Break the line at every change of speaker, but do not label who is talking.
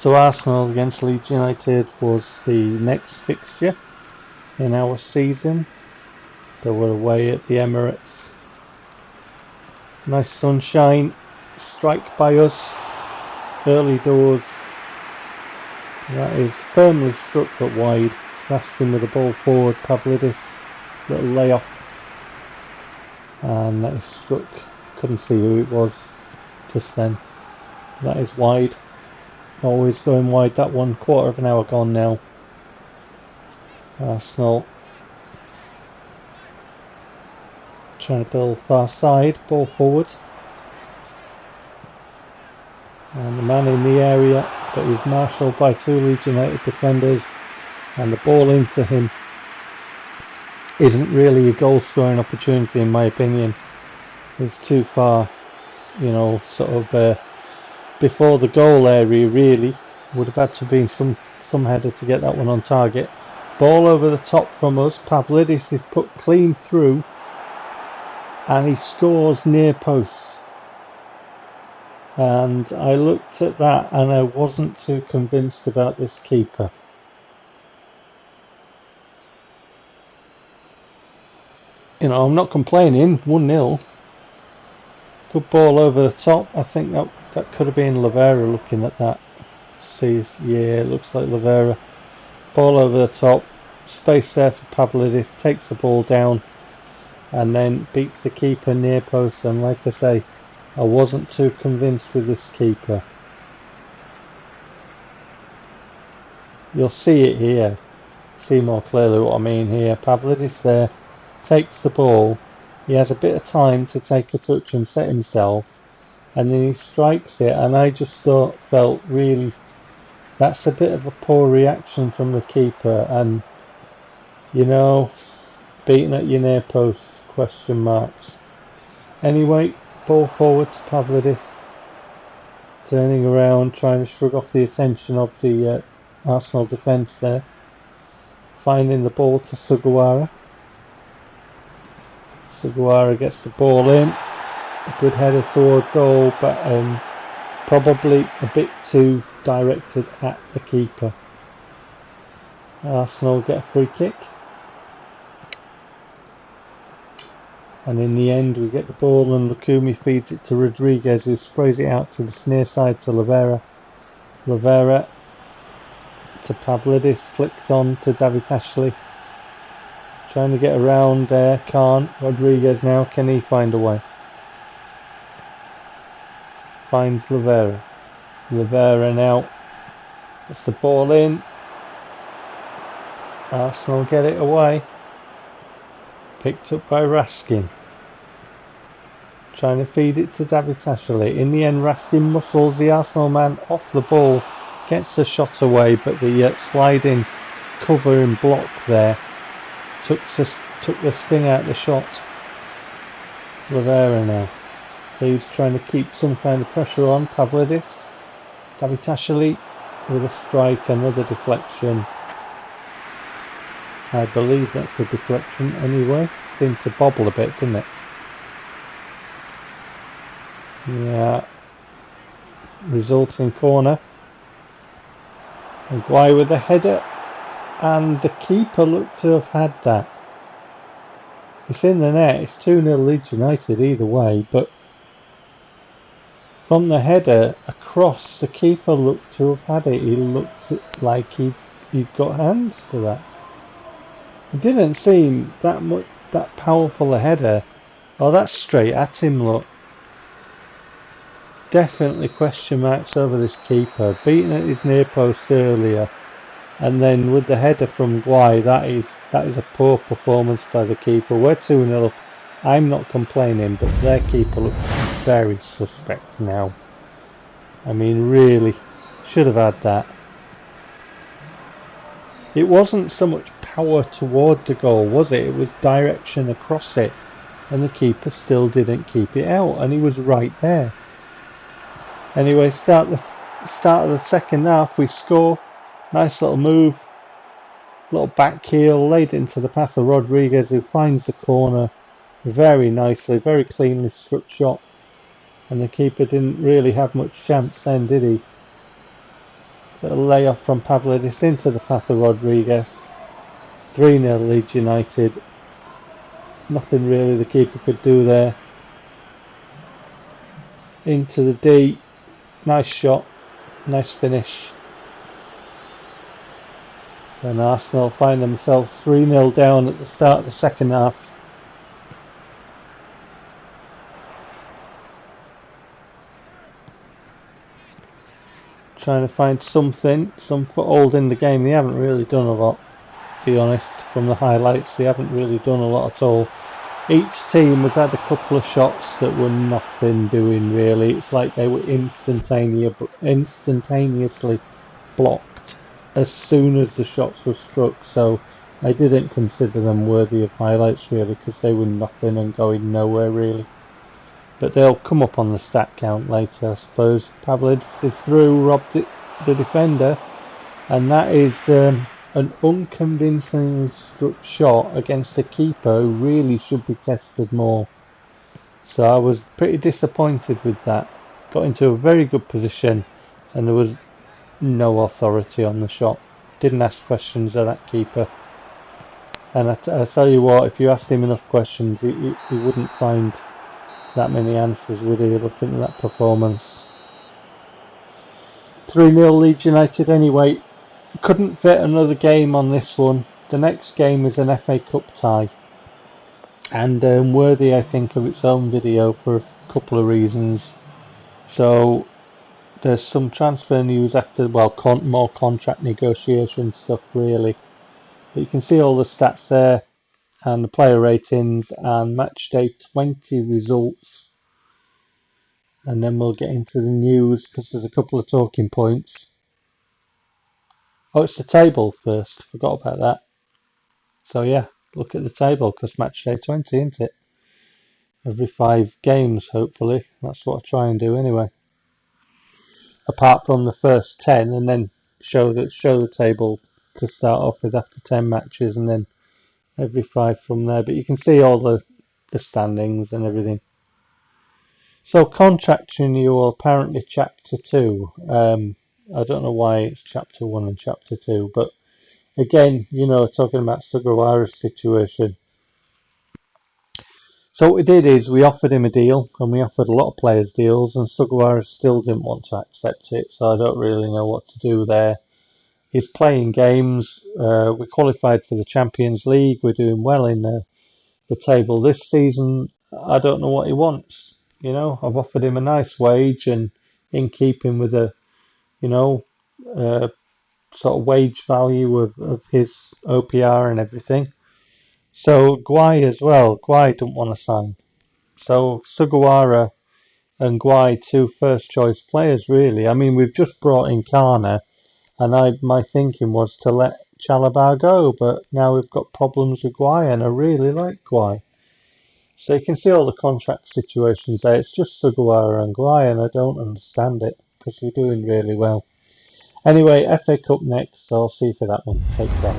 So Arsenal against Leeds United was the next fixture in our season. So we're away at the Emirates. Nice sunshine, strike by us, early doors. That is firmly struck but wide. Raskin with the ball forward, Pavlidis, little layoff. And that is struck, couldn't see who it was just then. That is wide. Always going wide, that one, quarter of an hour gone now. Arsenal trying to build far side, ball forward. And the man in the area, but he's marshalled by two Leeds United defenders, and the ball into him isn't really a goal scoring opportunity in my opinion. It's too far, you know, sort of before the goal area really. Would have had to be some header to get that one on target. Ball over the top from us, Pavlidis is put clean through and he scores near post. And I looked at that and I wasn't too convinced about this keeper. You know, I'm not complaining, 1-0. Good ball over the top. I think that could have been Lavera looking at that. See, yeah, it looks like Lavera. Ball over the top. Space there for Pavlidis. Takes the ball down and then beats the keeper near post. And like I say, I wasn't too convinced with this keeper. You'll see it here. See more clearly what I mean here. Pavlidis there. Takes the ball. He has a bit of time to take a touch and set himself, and then he strikes it, and I just felt really that's a bit of a poor reaction from the keeper, and you know, beating at your near post, question marks. Anyway, ball forward to Pavlidis, turning around, trying to shrug off the attention of the Arsenal defence there, finding the ball to Sugawara. Sugawara gets the ball in, a good header toward goal, but probably a bit too directed at the keeper. Arsenal get a free kick, and in the end we get the ball and Lukumi feeds it to Rodriguez, who sprays it out to the near side to Lavera. Lavera to Pavlidis, flicked on to David Ashley. Trying to get around there, can't. Rodriguez now, can he find a way? Finds Lavera. Lavera now gets the ball in. Arsenal get it away. Picked up by Raskin. Trying to feed it to David Ashley. In the end, Raskin muscles the Arsenal man off the ball. Gets the shot away, but the sliding cover and block there took the sting out of the shot. Lavera now. He's trying to keep some kind of pressure on Pavlidis. David Ashley with a strike, another deflection. I believe that's a deflection anyway. Seemed to bobble a bit, didn't it? Yeah. Resulting corner. Maguire with the header. And the keeper looked to have had that. It's in the net. It's 2-0 Leeds United either way. But from the header across, the keeper looked to have had it. He looked like he'd got hands to that. It didn't seem that powerful a header. Oh, that's straight at him, look. Definitely question marks over this keeper. Beaten at his near post earlier. And then with the header from Guy, that is a poor performance by the keeper. We're 2-0 up. I'm not complaining, but their keeper looks very suspect now. I mean, really, should have had that. It wasn't so much power toward the goal, was it? It was direction across it, and the keeper still didn't keep it out, and he was right there. Anyway, start of the second half, we score. Nice little move, little back heel, laid into the path of Rodriguez, who finds the corner very nicely, very cleanly struck shot, and the keeper didn't really have much chance then, did he? Little layoff from Pavlidis into the path of Rodriguez. 3-0 Leeds United. Nothing really the keeper could do there. Into the D. Nice shot. Nice finish. And Arsenal find themselves 3-0 down at the start of the second half. Trying to find some foothold in the game. They haven't really done a lot, to be honest. From the highlights, they haven't really done a lot at all. Each team has had a couple of shots that were nothing doing really. It's like they were instantaneously blocked as soon as the shots were struck. So I didn't consider them worthy of highlights really, because they were nothing and going nowhere really. But they'll come up on the stat count later, I suppose. Pavlidis is through, robbed the defender, and that is an unconvincingly struck shot against a keeper who really should be tested more. So I was pretty disappointed with that. Got into a very good position, and there was no authority on the shot. Didn't ask questions of that keeper. And I tell you what, if you asked him enough questions, he wouldn't find that many answers, would he, looking at that performance. 3-0 Leeds United anyway. Couldn't fit another game on this one. The next game is an FA Cup tie, and worthy I think of its own video for a couple of reasons. So there's some transfer news after, well, more contract negotiation stuff really. But you can see all the stats there, and the player ratings and match day 20 results, and then we'll get into the news because there's a couple of talking points. Oh, it's the table first, forgot about that. So yeah, look at the table because match day 20, isn't it? Every 5 games hopefully, that's what I try and do anyway. Apart from the first 10, and then show the table to start off with after 10 matches, and then every 5 from there. But you can see all the standings and everything. So contract renewal, apparently chapter 2. I don't know why it's chapter 1 and chapter 2, but again, you know, talking about Sugawara's situation. So what we did is we offered him a deal, and we offered a lot of players deals, and Sugawara still didn't want to accept it, so I don't really know what to do there. He's playing games. We qualified for the Champions League. We're doing well in the table this season. I don't know what he wants. You know, I've offered him a nice wage and in keeping with the, you know, sort of wage value of his OPR and everything. So Guai as well. Guai don't want to sign. So Sugawara and Guai, 2 first choice players really. I mean, we've just brought in Kana, and my thinking was to let Chalabar go, but now we've got problems with Guai, and I really like Guai. So you can see all the contract situations there. It's just Sugawara and Guai, and I don't understand it because we're doing really well. Anyway, FA Cup next, so I'll see you for that one. Take care.